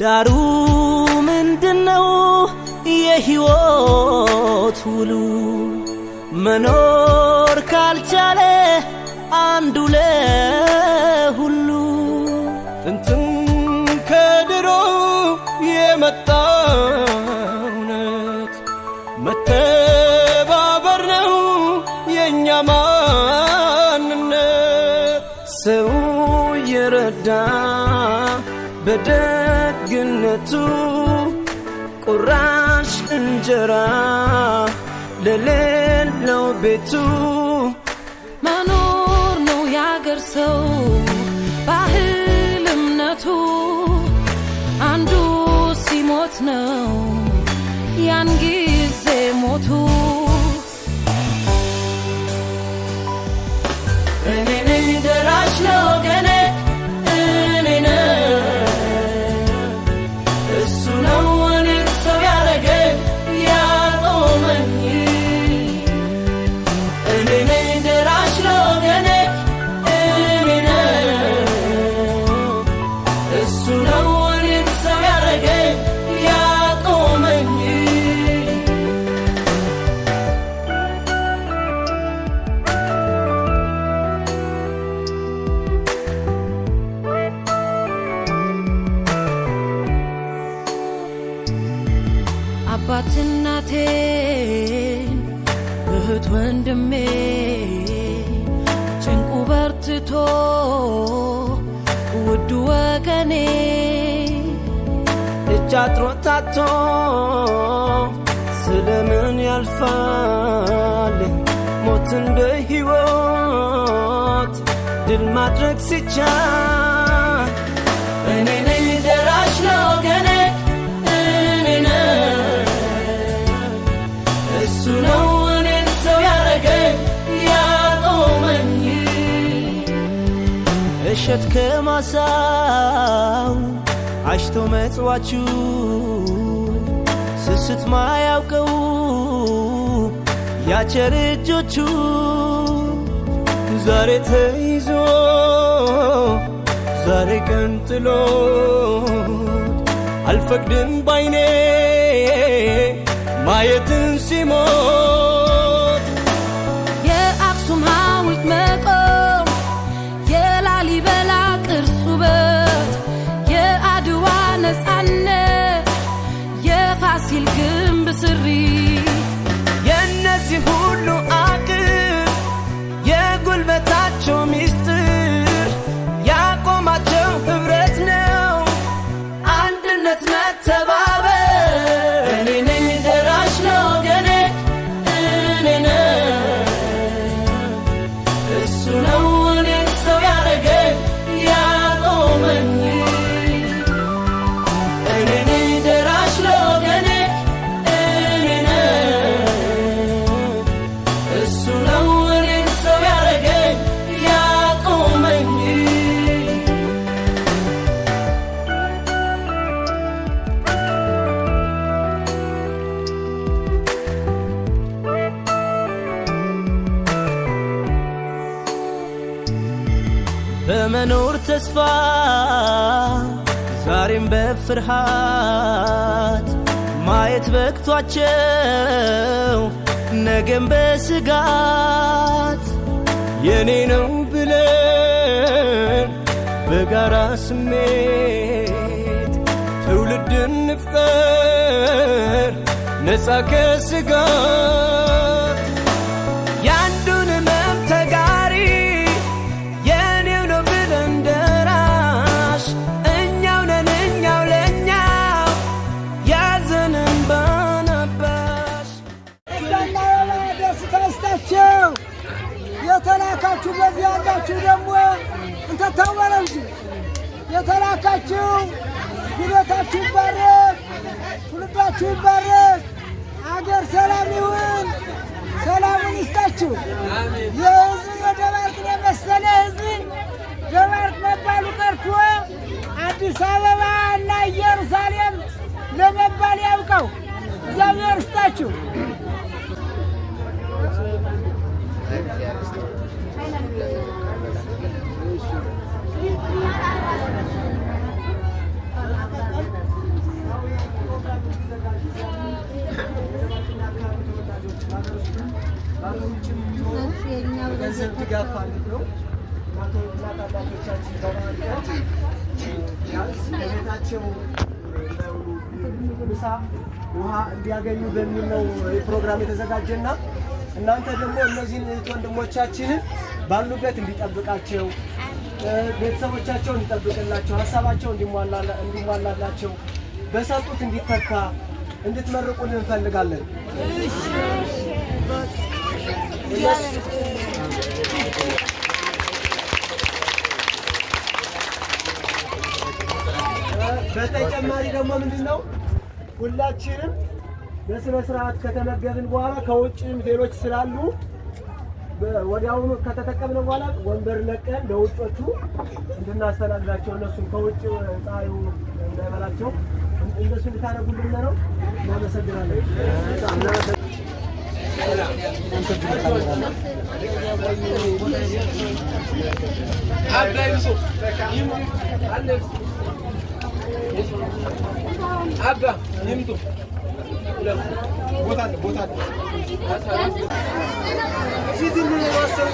ዳሩ ምንድነው የህይወት ውሉ መኖር ካልቻለ አንዱ ለሁሉ ጥንትም ከድሮ የመጣውነት መተባበር ነው የኛ ማንነት ሰው የረዳ በደግነቱ ቁራሽ እንጀራ ለሌለው ቤቱ መኖር ነው ያገር ሰው ባህል እምነቱ አንዱ ሲሞት ነው ያን ጊዜ ሞቱ እኔ ነኝ ደራሽ ለወገኔ እኔ ነኝ እሱ ነው እኔን ሰው ያረገኝ ያቆመኝ እኔ ነኝ ደራሽ ለወገኔ እኔ ነኝ እሱ ነው እኔን ሰው ያረገኝ ያቆመኝ አባት እናቴን እህት ወንድሜ ጭንቁ በርትቶ ውድ ወገኔ እጅ አጥሮታቶ ስለምን ያልፋል ሞትን በሕይወት ድል ማድረግ ሲቻል እኔ ነኝ ደራሽ ለወገኔ እኔ ነኝ እሱ ነው እኔን ሰው ያረገኝ ያቆመኝ እሸት ከማሳው አሽቶ መጽዋችሁ ስስት ማያውቀው ያቸር እጆቹ ዛሬ ተይዞ ዛሬ ቀንጥሎ አልፈቅድም ባይኔ ማየትን ሲሞት የአክሱም ሐውልት መቆም የላሊበላ ቅርስ ውበት የአድዋ ነፃነት የፋሲል ግንብ ስሪት የእነዚህ ሁሉ አቅም የጉልበታቸው ሚስጥር ያቆማቸው ኅብረት ነው አንድነት መተባበር እኔ ነኝ ደራሽ ለወገኔ እኔ ነኝ እሱ ነው እኔን ሰው ያረገኝ ያቆመኝ እኔ ነኝ ደራሽ ለወገኔ እኔ ነኝ እሱ ነው እኔን ሰው ያረገኝ ያቆመኝ በመኖር ተስፋ ዛሬም በፍርሃት ማየት በቅቷቸው ነገም በስጋት የኔ ነው ብለን በጋራ ስሜት ትውልድን ንፍጠር ነፃ ከስጋት ያንዱን ሕመም ተጋሪ የኔው ነው ብለን ደራሽ እኛው ነን እኛው ለእኛው ያዘንን ባነባሽ እዳና ደስታ ይስጣቸው የተላካችሁ በዚህ ያላችሁ ደግሞ እንተታወረው የተላካችሁ ጉልበታችሁ ይባረክ ሁሉባችሁ ይባረክ አገር ሰላም ይሁን ሰላሙን ይስጣችሁ የህዝብ የደባርቅን የመሰለ ህዝብ ደባርቅ መባሉ ቀርቶ አዲስ አበባ እና ኢየሩሳሌም ለመባል ያብቃው እግዚአብሔር ይስጣችሁ ውጭም ገንዘብ ድጋፍ አድርገው እናት አባቶቻችን በማለት ቢያንስ በቤታቸው ምሳ ውሃ እንዲያገኙ በሚል ነው ፕሮግራም የተዘጋጀና እናንተ ደግሞ እነዚህን ወንድሞቻችንን ባሉበት እንዲጠብቃቸው ቤተሰቦቻቸው እንዲጠብቅላቸው ሀሳባቸው እንዲሟላላቸው በሰጡት እንዲተካ እንድትመርቁልን እንፈልጋለን። በተጨማሪ ደግሞ ምንድነው ሁላችንም በስነ ስርዓት ከተመገብን በኋላ ከውጭም ሌሎች ስላሉ ወዲያውኑ ከተጠቀምን በኋላ ወንበር ለቀን ለውጮቹ እንድናስተናግዳቸው እነሱም ከውጭ ፀሐዩ እንዳይበላቸው እንደሱ እንድታደርጉልን ነው። እናመሰግናለን። አባ ይምጡ ቦታ ሲዝን ማሰሩ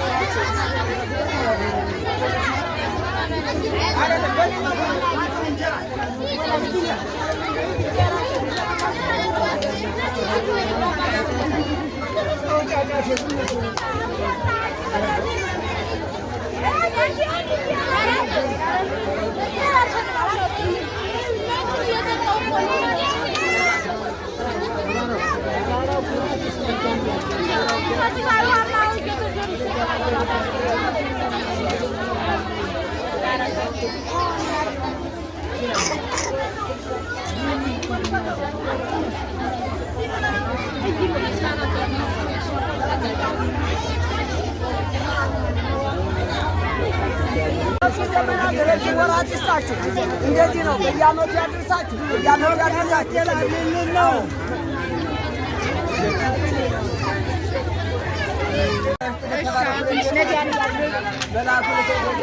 እንደዚህ ነው። በየዓመቱ ያድርሳችሁ፣ በየዓመቱ ያድርሳችሁ ነው። መላኩ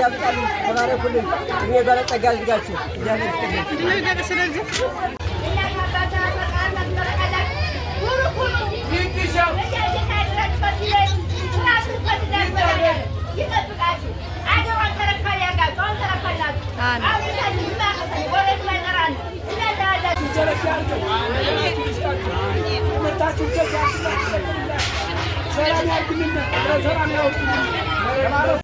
ያብቃሉ። ተባረኩልን። እኔ በለጠጋ አድርጋችሁ ሰላም ያድርግልን። ሰላም ያውርድልን።